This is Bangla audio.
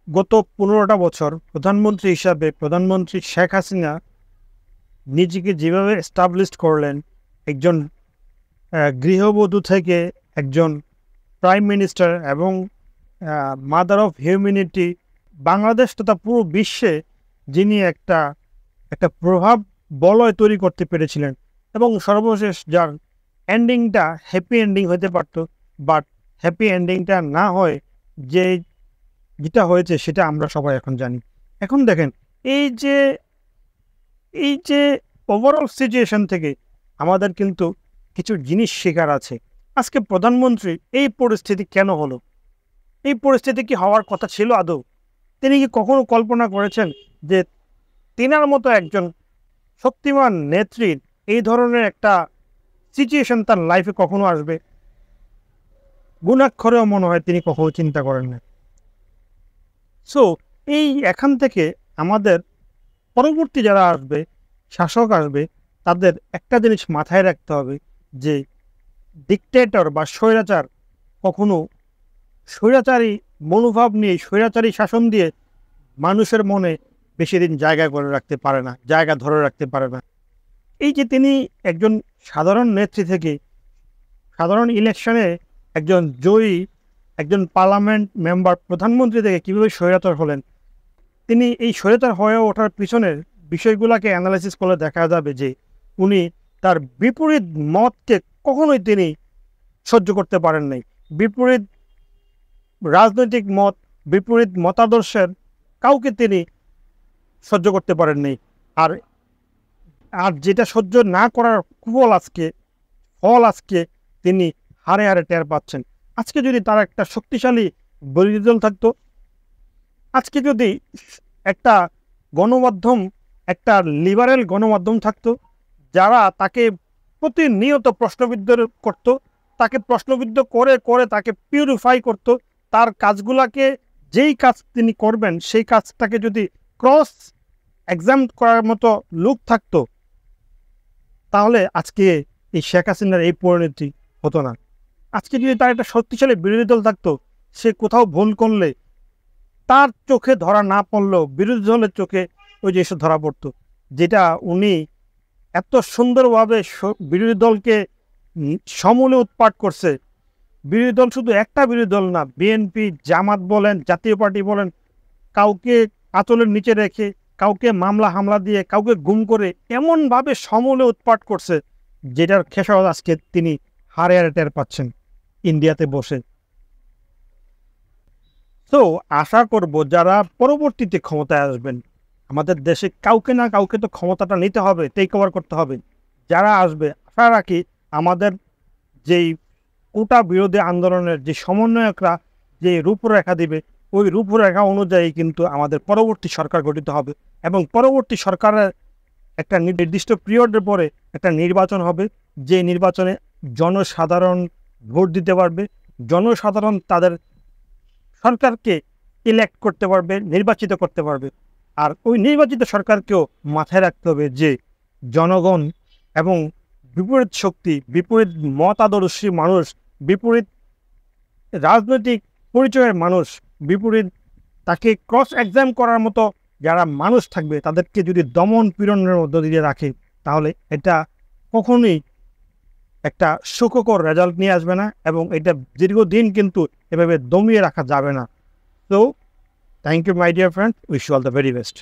গত ১৫টা বছর প্রধানমন্ত্রী হিসাবে প্রধানমন্ত্রী শেখ হাসিনা নিজেকে যেভাবে এস্টাবলিশড করলেন, একজন গৃহবধূ থেকে একজন প্রাইম মিনিস্টার এবং মাদার অফ হিউম্যানিটি, বাংলাদেশ তথা পুরো বিশ্বে যিনি একটা একটা প্রভাব বলয় তৈরি করতে পেরেছিলেন এবং সর্বশেষ যার এন্ডিংটা হ্যাপি এন্ডিং হতে পারত, বাট হ্যাপি এন্ডিংটা না হয় যে যেটা হয়েছে সেটা আমরা সবাই এখন জানি। এখন দেখেন, এই যে এই যে ওভারঅল সিচুয়েশন থেকে আমাদের কিন্তু কিছু জিনিস শেখার আছে। আজকে প্রধানমন্ত্রী এই পরিস্থিতি কেন হলো? এই পরিস্থিতি কি হওয়ার কথা ছিল আদৌ? তিনি কি কখনো কল্পনা করেছেন যে তিনার মতো একজন শক্তিমান নেত্রীর এই ধরনের একটা সিচুয়েশন তার লাইফে কখনো আসবে? গুণাক্ষরেও মনে হয় তিনি কখনো চিন্তা করেন না। সো এই এখান থেকে আমাদের পরবর্তী যারা আসবে, শাসক আসবে, তাদের একটা জিনিস মাথায় রাখতে হবে যে ডিকটেটর বা স্বৈরাচার কখনো স্বৈরাচারী মনোভাব নিয়ে, স্বৈরাচারী শাসন দিয়ে মানুষের মনে বেশি দিন জায়গা করে রাখতে পারে না, জায়গা ধরে রাখতে পারে না। এই যে তিনি একজন সাধারণ নেত্রী থেকে সাধারণ ইলেকশনে একজন জয়ী, একজন পার্লামেন্ট মেম্বার, প্রধানমন্ত্রী থেকে কীভাবে স্বৈরাচার হলেন, তিনি এই স্বৈরাচার হয়ে ওঠার পিছনের বিষয়গুলোকে অ্যানালাইসিস করলে দেখা যাবে যে উনি তার বিপরীত মতকে কখনোই তিনি সহ্য করতে পারেন নাই। বিপরীত রাজনৈতিক মত, বিপরীত মতাদর্শের কাউকে তিনি সহ্য করতে পারেন নাই। আর আর যেটা সহ্য না করার ফল আজকে তিনি হারে হারে টের পাচ্ছেন। আজকে যদি তার একটা শক্তিশালী বিরোধী দল থাকতো, আজকে যদি একটা গণমাধ্যম, একটা লিবারেল গণমাধ্যম থাকতো, যারা তাকে প্রতিনিয়ত প্রশ্নবিদ্ধ করত, তাকে প্রশ্নবিদ্ধ করে করে তাকে পিউরিফাই করত, তার কাজগুলাকে, যেই কাজ তিনি করবেন সেই কাজটাকে যদি ক্রস এক্সাম করার মতো লোক থাকতো, তাহলে আজকে এই শেখ হাসিনার এই পরিণতি হতো না। আজকে যদি তার একটা শক্তিশালী বিরোধী দল থাকতো, সে কোথাও ভুল করলে তার চোখে ধরা না পড়লেও বিরোধী দলের চোখে ওই যে এসে ধরা পড়তো। যেটা উনি এত সুন্দরভাবে বিরোধী দলকে সমূলে উৎপাট করছে। বিরোধী দল শুধু একটা বিরোধী দল না, বিএনপি, জামাত বলেন, জাতীয় পার্টি বলেন, কাউকে আঁচলের নিচে রেখে, কাউকে মামলা হামলা দিয়ে, কাউকে গুম করে এমনভাবে সমূলে উৎপাট করছে, যেটার খেসারত আজকে তিনি হারে হারে টের পাচ্ছেন ইন্ডিয়াতে বসে। তো আশা করব যারা পরবর্তীতে ক্ষমতায় আসবেন, আমাদের দেশে কাউকে না কাউকে তো ক্ষমতাটা নিতে হবে, টেক ওভার করতে হবে। যারা আসবে, আশা রাখি আমাদের যেই কোটা বিরোধী আন্দোলনের যে সমন্বয়করা যে রূপরেখা দিবে, ওই রূপরেখা অনুযায়ী কিন্তু আমাদের পরবর্তী সরকার গঠিত হবে এবং পরবর্তী সরকারের একটা নির্দিষ্ট পিরিয়ডের পরে একটা নির্বাচন হবে, যে নির্বাচনে জনসাধারণ ভোট দিতে পারবে, জনসাধারণ তাদের সরকারকে ইলেক্ট করতে পারবে, নির্বাচিত করতে পারবে। আর ওই নির্বাচিত সরকারকেও মাথায় রাখতে হবে যে জনগণ এবং বিপরীত শক্তি, বিপরীত মতাদর্শী মানুষ, বিপরীত রাজনৈতিক পরিচয়ের মানুষ, বিপরীত তাকে ক্রস এক্সাম করার মতো যারা মানুষ থাকবে, তাদেরকে যদি দমন পীড়নের মধ্য দিয়ে রাখে, তাহলে এটা কখনোই একটা সুখকর রেজাল্ট নিয়ে আসবে না এবং এটা দীর্ঘদিন কিন্তু এভাবে দমিয়ে রাখা যাবে না। So, thank you, my dear friend. Wish you all the very best.